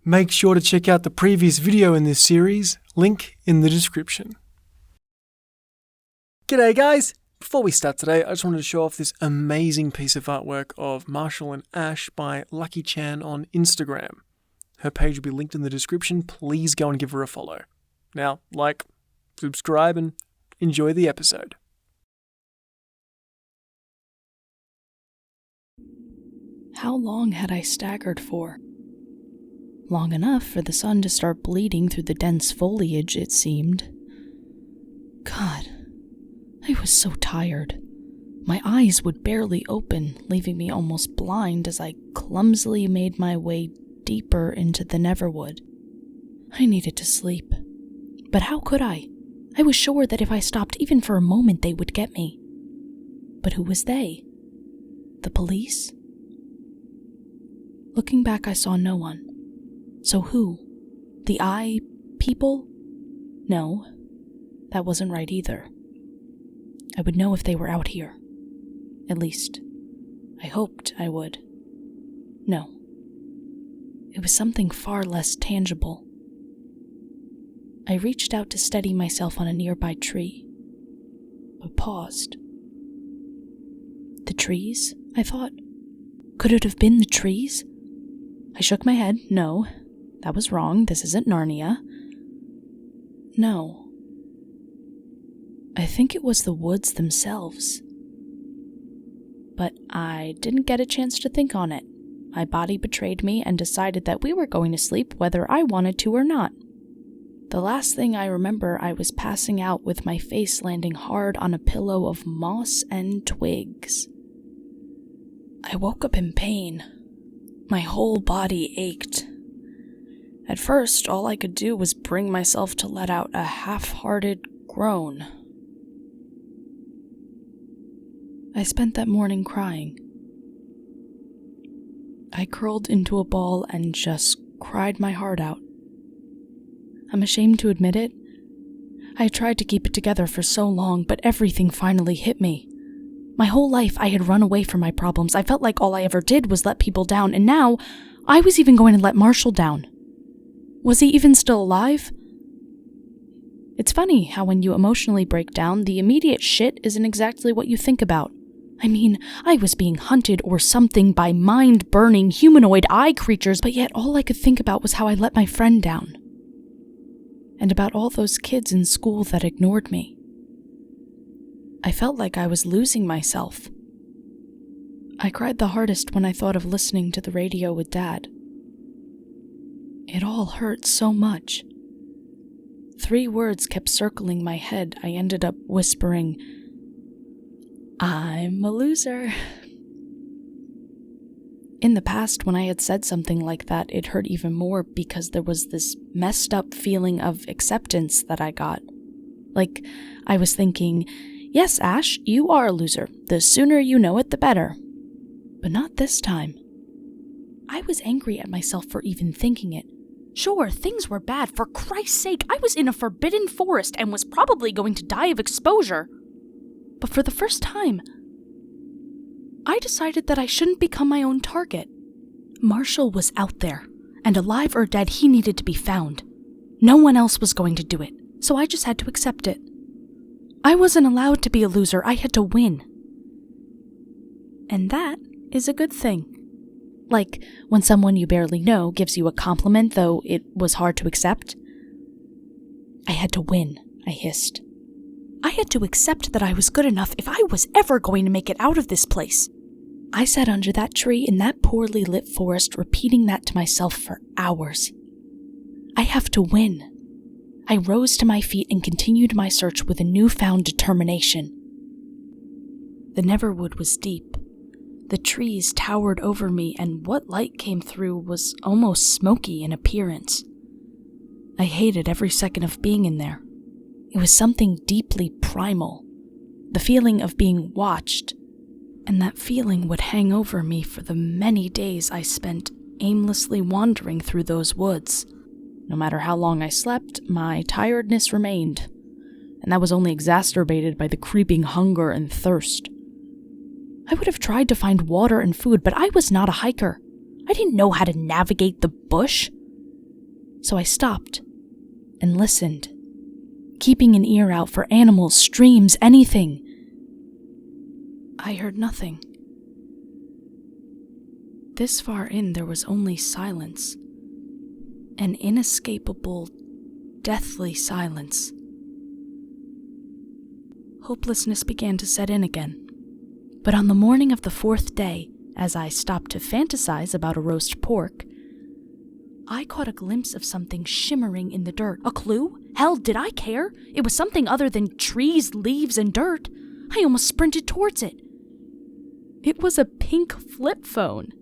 Make sure to check out the previous video in this series, link in the description. G'day guys! Before we start today, I just wanted to show off this amazing piece of artwork of Marshall and Ash by Lucky Chan on Instagram. Her page will be linked in the description. Please go and give her a follow. Now, like, subscribe, and enjoy the episode. How long had I staggered for? Long enough for the sun to start bleeding through the dense foliage, it seemed. God, I was so tired. My eyes would barely open, leaving me almost blind as I clumsily made my way deeper into the Neverwood. I needed to sleep. But how could I? I was sure that if I stopped even for a moment, they would get me. But who was they? The police? Looking back, I saw no one. So who? The eye people? No, that wasn't right either. I would know if they were out here. At least, I hoped I would. No. It was something far less tangible. I reached out to steady myself on a nearby tree, but paused. The trees, I thought. Could it have been the trees? I shook my head. No, that was wrong. This isn't Narnia. No. I think it was the woods themselves. But I didn't get a chance to think on it. My body betrayed me and decided that we were going to sleep whether I wanted to or not. The last thing I remember, I was passing out with my face landing hard on a pillow of moss and twigs. I woke up in pain. My whole body ached. At first, all I could do was bring myself to let out a half-hearted groan. I spent that morning crying. I curled into a ball and just cried my heart out. I'm ashamed to admit it. I tried to keep it together for so long, but everything finally hit me. My whole life I had run away from my problems. I felt like all I ever did was let people down, and now I was even going to let Marshall down. Was he even still alive? It's funny how when you emotionally break down, the immediate shit isn't exactly what you think about. I mean, I was being hunted or something by mind-burning humanoid eye creatures, but yet all I could think about was how I let my friend down. And about all those kids in school that ignored me. I felt like I was losing myself. I cried the hardest when I thought of listening to the radio with Dad. It all hurt so much. 3 words kept circling my head. I ended up whispering, "I'm a loser." In the past, when I had said something like that, it hurt even more because there was this messed up feeling of acceptance that I got. Like, I was thinking, yes, Ash, you are a loser. The sooner you know it, the better. But not this time. I was angry at myself for even thinking it. Sure, things were bad. For Christ's sake, I was in a forbidden forest and was probably going to die of exposure. But for the first time, I decided that I shouldn't become my own target. Marshall was out there, and alive or dead, he needed to be found. No one else was going to do it, so I just had to accept it. I wasn't allowed to be a loser. I had to win. And that is a good thing. Like when someone you barely know gives you a compliment, though it was hard to accept. I had to win, I hissed. I had to accept that I was good enough if I was ever going to make it out of this place. I sat under that tree in that poorly lit forest, repeating that to myself for hours. I have to win. I rose to my feet and continued my search with a newfound determination. The Neverwood was deep. The trees towered over me, and what light came through was almost smoky in appearance. I hated every second of being in there. It was something deeply primal, the feeling of being watched, and that feeling would hang over me for the many days I spent aimlessly wandering through those woods. No matter how long I slept, my tiredness remained, and that was only exacerbated by the creeping hunger and thirst. I would have tried to find water and food, but I was not a hiker. I didn't know how to navigate the bush. So I stopped and listened, keeping an ear out for animals, streams, anything. I heard nothing. This far in, there was only silence. An inescapable, deathly silence. Hopelessness began to set in again. But on the morning of the 4th day, as I stopped to fantasize about a roast pork, I caught a glimpse of something shimmering in the dirt. A clue? Hell, did I care? It was something other than trees, leaves, and dirt. I almost sprinted towards it. It was a pink flip phone.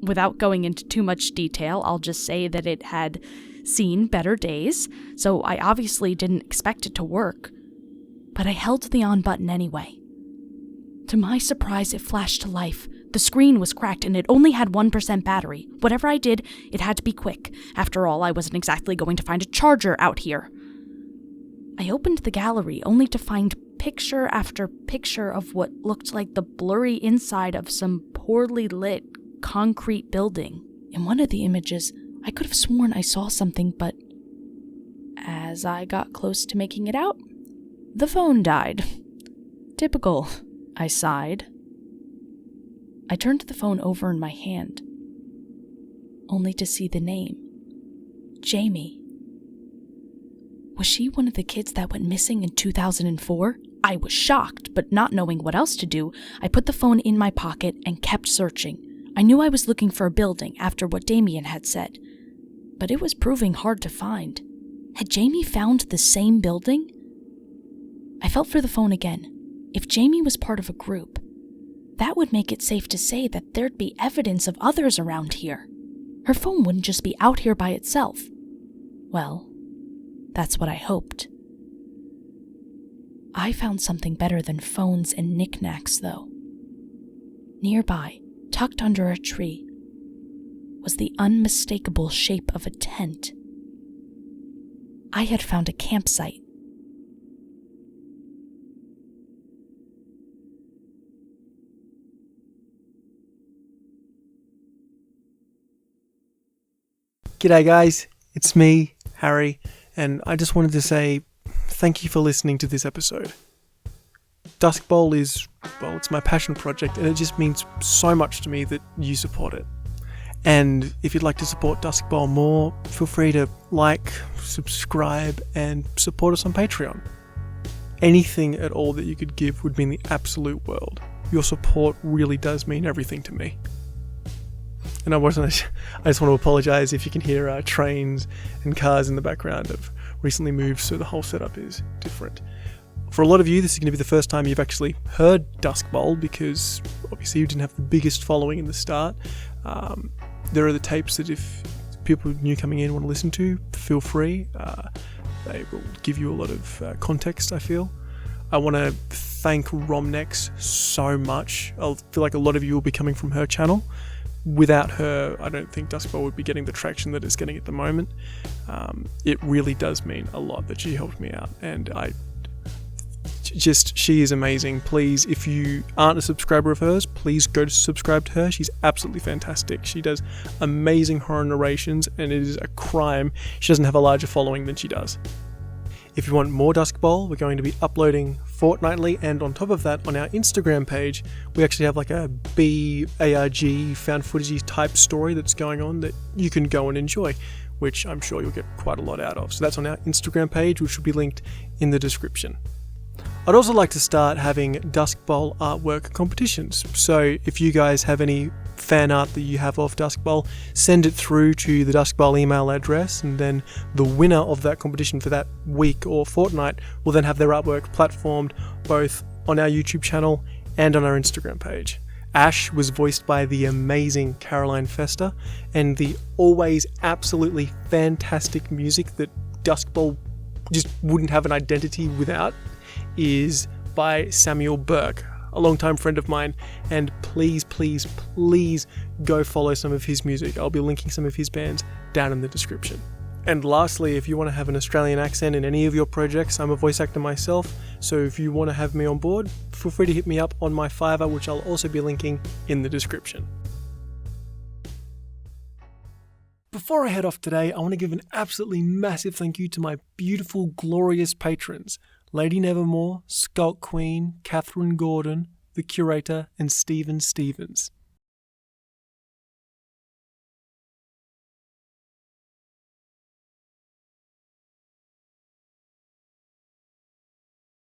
Without going into too much detail, I'll just say that it had seen better days, so I obviously didn't expect it to work. But I held the on button anyway. To my surprise, it flashed to life. The screen was cracked and it only had 1% battery. Whatever I did, it had to be quick. After all, I wasn't exactly going to find a charger out here. I opened the gallery only to find picture after picture of what looked like the blurry inside of some poorly lit concrete building. In one of the images, I could have sworn I saw something, but as I got close to making it out, the phone died. Typical, I sighed. I turned the phone over in my hand, only to see the name. Jamie. Was she one of the kids that went missing in 2004? I was shocked, but not knowing what else to do, I put the phone in my pocket and kept searching. I knew I was looking for a building after what Damien had said, but it was proving hard to find. Had Jamie found the same building? I felt for the phone again. If Jamie was part of a group, that would make it safe to say that there'd be evidence of others around here. Her phone wouldn't just be out here by itself. Well, that's what I hoped. I found something better than phones and knickknacks, though. Nearby, tucked under a tree, was the unmistakable shape of a tent. I had found a campsite. G'day guys, it's me, Harry, and I just wanted to say thank you for listening to this episode. Duskbowl is, well, it's my passion project, and it just means so much to me that you support it. And if you'd like to support Duskbowl more, feel free to like, subscribe, and support us on Patreon. Anything at all that you could give would mean the absolute world. Your support really does mean everything to me. And I just want to apologise if you can hear trains and cars in the background. I've recently moved, so the whole setup is different. For a lot of you, this is going to be the first time you've actually heard Duskbowl, because obviously you didn't have the biggest following in the start. There are the tapes that if people new coming in want to listen to, feel free. They will give you a lot of context, I feel. I want to thank Romnex so much. I feel like a lot of you will be coming from her channel. Without her, I don't think Duskbowl would be getting the traction that it's getting at the moment. It really does mean a lot that she helped me out, and she is amazing. Please, if you aren't a subscriber of hers, please go to subscribe to her. She's absolutely fantastic. She does amazing horror narrations, and it is a crime she doesn't have a larger following than she does. If you want more Duskbowl, we're going to be uploading fortnightly, and on top of that, on our Instagram page, we actually have like a BARG found footage type story that's going on that you can go and enjoy, which I'm sure you'll get quite a lot out of. So that's on our Instagram page, which will be linked in the description. I'd also like to start having Duskbowl artwork competitions. So if you guys have any fan art that you have of Duskbowl, send it through to the Duskbowl email address, and then the winner of that competition for that week or fortnight will then have their artwork platformed both on our YouTube channel and on our Instagram page. Ash was voiced by the amazing Caroline Fester, and the always absolutely fantastic music that Duskbowl just wouldn't have an identity without is by Samuel Burke, a longtime friend of mine, and please, please, please go follow some of his music. I'll be linking some of his bands down in the description. And lastly, if you want to have an Australian accent in any of your projects, I'm a voice actor myself, so if you want to have me on board, feel free to hit me up on my FIVERR, which I'll also be linking in the description. Before I head off today, I want to give an absolutely massive thank you to my beautiful, glorious patrons, Lady Nevermore, Skulk Queen, Catherine Gordon, The Curator, and Stephen Stevens.